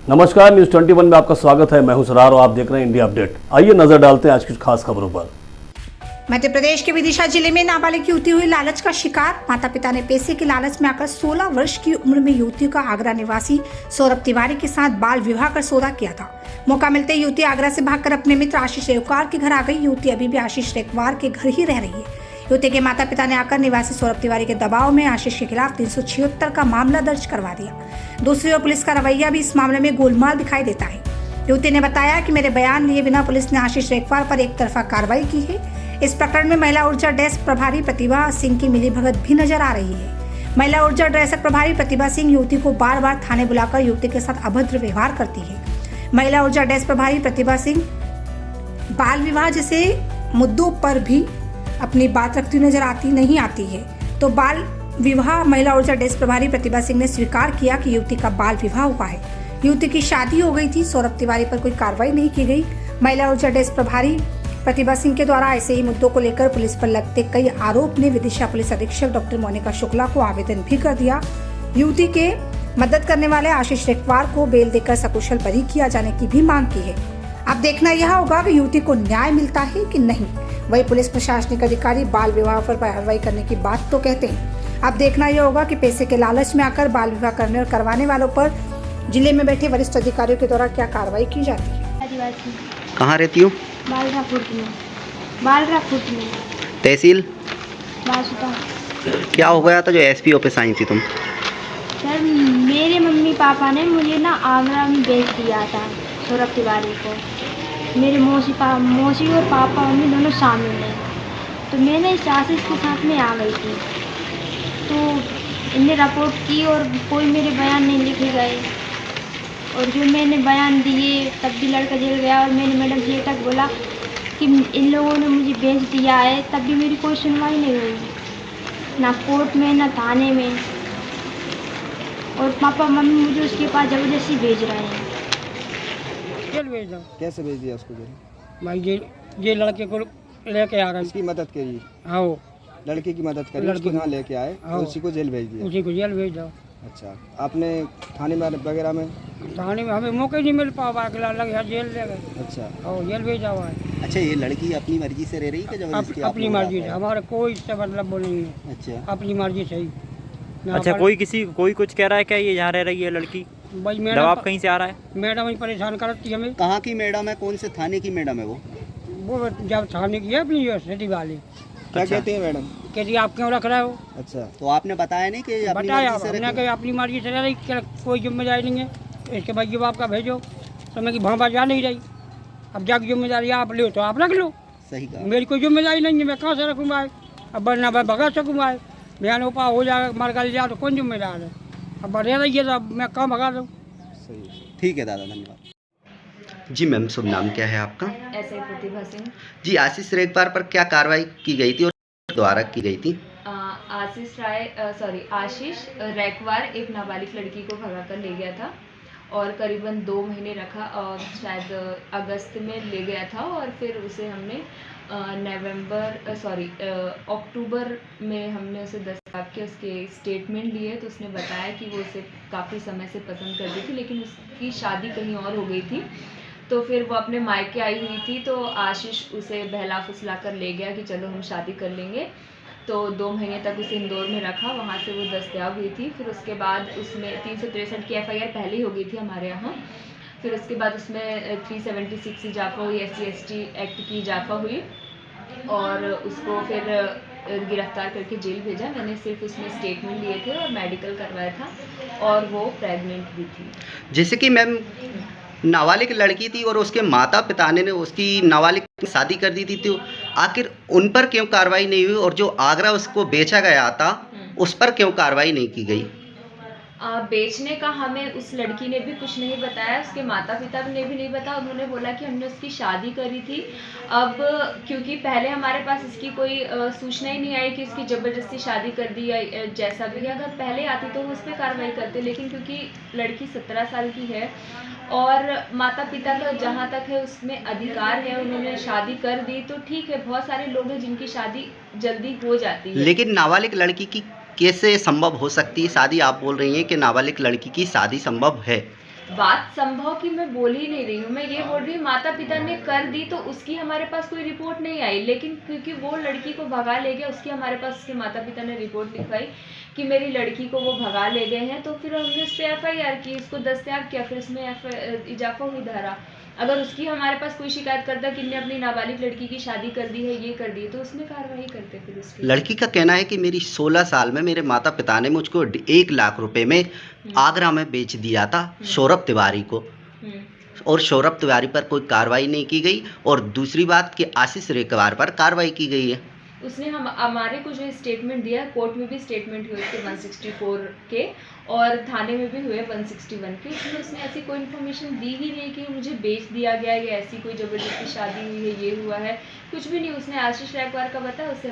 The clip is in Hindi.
नमस्कार, न्यूज 21 में आपका स्वागत है। मैं हूं सरार और आप देख रहे हैं इंडिया अपडेट। आइए नजर डालते हैं आज की खास खबरों पर। मध्य प्रदेश के विदिशा जिले में नाबालिग युवती हुई लालच का शिकार। माता पिता ने पैसे के लालच में आकर 16 वर्ष की उम्र में युवती का आगरा निवासी सौरभ तिवारी के साथ बाल विवाह कर सौदा किया था। मौका मिलते युवती आगरा से भागकर अपने मित्र आशीष रेखवार के घर आ गई। युवती अभी भी आशीष रेखवार के घर ही रह रही है। युवती के माता पिता ने आकर निवासी सौरभ तिवारी के दबाव में आशीष के खिलाफ 376 का मामला दर्ज करवा दिया। दूसरी ओर पुलिस का रवैया भी इस मामले में गोलमाल दिखाई देता है। युवती ने बताया कि मेरे बयान लिए बिना पुलिस ने आशीष रेखवार पर एक तरफा कार्रवाई की है। इस प्रकरण में महिला ऊर्जा डेस्क प्रभारी प्रतिभा सिंह की मिलीभगत भी नजर आ रही है। महिला ऊर्जा डेस्क प्रभारी प्रतिभा सिंह युवती को बार बार थाने बुलाकर युवती के साथ अभद्र व्यवहार करती है। महिला ऊर्जा डेस्क प्रभारी प्रतिभा सिंह बाल विवाह जैसे मुद्दों पर भी अपनी बात रखती नजर नहीं आती है। तो बाल विवाह महिला ऊर्जा डेस्क प्रभारी प्रतिभा सिंह ने स्वीकार किया कि युवती का बाल विवाह हुआ है। युवती की शादी हो गई थी। सौरभ तिवारी पर कोई कार्रवाई नहीं की गई। महिला ऊर्जा डेस्क प्रभारी प्रतिभा सिंह के द्वारा ऐसे ही मुद्दों को लेकर पुलिस पर लगते कई आरोप ने विदिशा पुलिस अधीक्षक डॉक्टर मोनिका शुक्ला को आवेदन भी कर दिया। युवती के मदद करने वाले आशीष रेखवार को बेल देकर सकुशल बरी किया जाने की भी मांग की है। अब देखना यह होगा कि युवती को न्याय मिलता है कि नहीं। वही पुलिस प्रशासनिक अधिकारी बाल विवाह पर कार्रवाई करने की बात तो कहते हैं। अब देखना यह होगा कि पैसे के लालच में आकर बाल विवाह करने और करवाने वालों पर जिले में बैठे वरिष्ठ अधिकारियों के द्वारा क्या कार्रवाई की जाती है। कहाँ रहती हो? बालरापुर में। तहसील? बासुता। क्या हो गया था जो एसपी ऑफिस आई थी तुम? सर मेरे मम्मी पापा ने मुझे ना आगरा में भेज दिया था सौरभ तिवारी को। मेरे मौसी और पापा मम्मी दोनों शामिल हैं। तो मैंने इस आशीष के साथ में आ गई थी। तो इन्हें रिपोर्ट की और कोई मेरे बयान नहीं लिखे गए। और जो मैंने बयान दिए तब भी लड़का जेल गया। और मैंने मैडम जी तक बोला कि इन लोगों ने मुझे भेज दिया है, तब भी मेरी कोई सुनवाई नहीं हुई, ना कोर्ट में ना थाने में। और पापा मम्मी मुझे उसके पास ज़बरदस्ती भेज रहे हैं। जेल भेज दो। कैसे भेज दिया उसको जेल? भाई ये लड़के को लेके आ गए। उसकी मदद करी? हाँ, लड़के की मदद करी, उसको यहाँ लेके आए, उसी को जेल भेज दिया। उसी को जेल भेज दो। अच्छा, आपने थाने में वगैरह में? थाने में हमें मौका नहीं मिल पावा, अगला लग यहाँ जेल ले गए। अच्छा, और जेल भेजा हुआ है। अच्छा, ये लड़की अपनी मर्जी से रह रही है जबरदस्ती? अपनी मर्जी से, हमारे कोई इससे मतलब वो नहीं है। अच्छा, अपनी मर्जी से ही। अच्छा, कोई कुछ कह रहा है क्या ये यहाँ रह रही है लड़की? भाई दबाव कहीं से आ रहा है? मैडम ही परेशान करती है हमें। कहाँ की मैडम है? कौन से थाने की मैडम है वो? जब थाने की है अपनी यूनिवर्सिटी वाली। क्या कहते हैं मैडम? कहती आप क्यों रख रहे हो? अच्छा, तो आपने बताया नहीं कि अपनी बताया मर्जी से हमने रहती कि अपनी मर्जी से रह रही, कोई जिम्मेदारी नहीं है। इसके भाई बाप का भेजो, तो मैं कि भापा जा नहीं रही। अब जाके जिम्मेदारी आप लो तो आप रख लो। सही कहा। मेरी कोई जिम्मेदारी नहीं है, मैं कहाँ से रखूँगा? अब ना मैं भगा सकूँगा। बयान उपा हो जाए, मर गल जाए तो कौन जिम्मेदार है? अब बढ़े रही है तो मैं कहाँ भगा दूँ? ठीक है दादा, धन्यवाद। जी मैम, शुभ नाम क्या है आपका? ऐसे प्रतिभा सिंह। जी, आशीष रेखवार पर क्या कार्रवाई की गई थी और द्वारा की गई थी? आशीष रेखवार एक नाबालिग लड़की को भगा कर ले गया था और करीबन 2 महीने रखा और शायद अगस्त में ले गया था। और फिर उसे हमने अक्टूबर में हमने उसे दस्तयाब के उसके स्टेटमेंट लिए। तो उसने बताया कि वो उसे काफ़ी समय से पसंद करती थी, लेकिन उसकी शादी कहीं और हो गई थी। तो फिर वो अपने मायके आई हुई थी। तो आशीष उसे बहला फुसला कर ले गया कि चलो हम शादी कर लेंगे। तो 2 महीने तक उसे इंदौर में रखा, वहाँ से वो दस्तयाब हुई थी। फिर उसके बाद उसमें 363 की FIR पहले ही हो गई थी हमारे यहाँ। फिर उसके बाद उसमें 376 की इजाफा हुई, SC/ST एक्ट की इजाफा हुई और उसको फिर गिरफ्तार करके जेल भेजा। मैंने सिर्फ उसमें स्टेटमेंट लिए थे और मेडिकल करवाया था और वो प्रेग्नेंट भी थी। जैसे कि मैम नाबालिग लड़की थी और उसके माता पिता ने उसकी नाबालिग शादी कर दी थी, तो आखिर उन पर क्यों कार्रवाई नहीं हुई? और जो आगरा उसको बेचा गया था उस पर क्यों कार्रवाई नहीं की गई? बेचने का हमें उस लड़की ने भी कुछ नहीं बताया, उसके माता पिता ने भी नहीं बताया। उन्होंने बोला कि हमने उसकी शादी करी थी। अब क्योंकि पहले हमारे पास इसकी कोई सूचना ही नहीं आई कि उसकी ज़बरदस्ती शादी कर दी या जैसा भी है। अगर पहले आती तो वो उस पर कार्रवाई करते, लेकिन क्योंकि लड़की 17 साल की है और माता पिता का जहाँ तक है उसमें अधिकार है, उन्होंने शादी कर दी तो ठीक है। बहुत सारे लोग हैं जिनकी शादी जल्दी हो जाती है, लेकिन नाबालिग लड़की की कैसे संभव हो सकती है शादी? आप बोल रही हैं कि नाबालिग लड़की की शादी संभव है। बात संभव की मैं बोल ही नहीं रही हूँ, मैं ये बोल रही हूँ माता पिता ने कर दी तो उसकी हमारे पास कोई रिपोर्ट नहीं आई, लेकिन क्योंकि वो लड़की को भगा ले गया उसकी हमारे पास उसके माता पिता ने रिपोर्ट लिखवाई कि मेरी लड़की को वो भगा ले गए हैं, तो फिर हमने उस पर FIR की, उसको दस्तयाब किया, फिर उसमें इजाफा हुई धारा। अगर उसकी हमारे पास कोई शिकायत करता कि ने अपनी नाबालिग लड़की की शादी कर दी है, ये कर दी है, तो उसमें कार्रवाई करते फिर उसकी। लड़की का कहना है कि मेरी 16 साल में मेरे माता पिता ने मुझको 1 लाख रुपए में आगरा में बेच दिया था सौरभ तिवारी को, और सौरभ तिवारी पर कोई कार्रवाई नहीं की गई। और दूसरी बात कि आशीष रेकवार पर कार्रवाई की गई है। उसने हमारे को जो स्टेटमेंट दिया, कोर्ट में भी स्टेटमेंट हुए उसके 164 के और थाने में भी हुए 161 के, इसमें उसने ऐसी कोई इन्फॉर्मेशन दी ही नहीं कि मुझे बेच दिया गया या ऐसी कोई ज़बरदस्ती शादी हुई है, ये हुआ है, कुछ भी नहीं। उसने आशीष रेकवार का बताया, उससे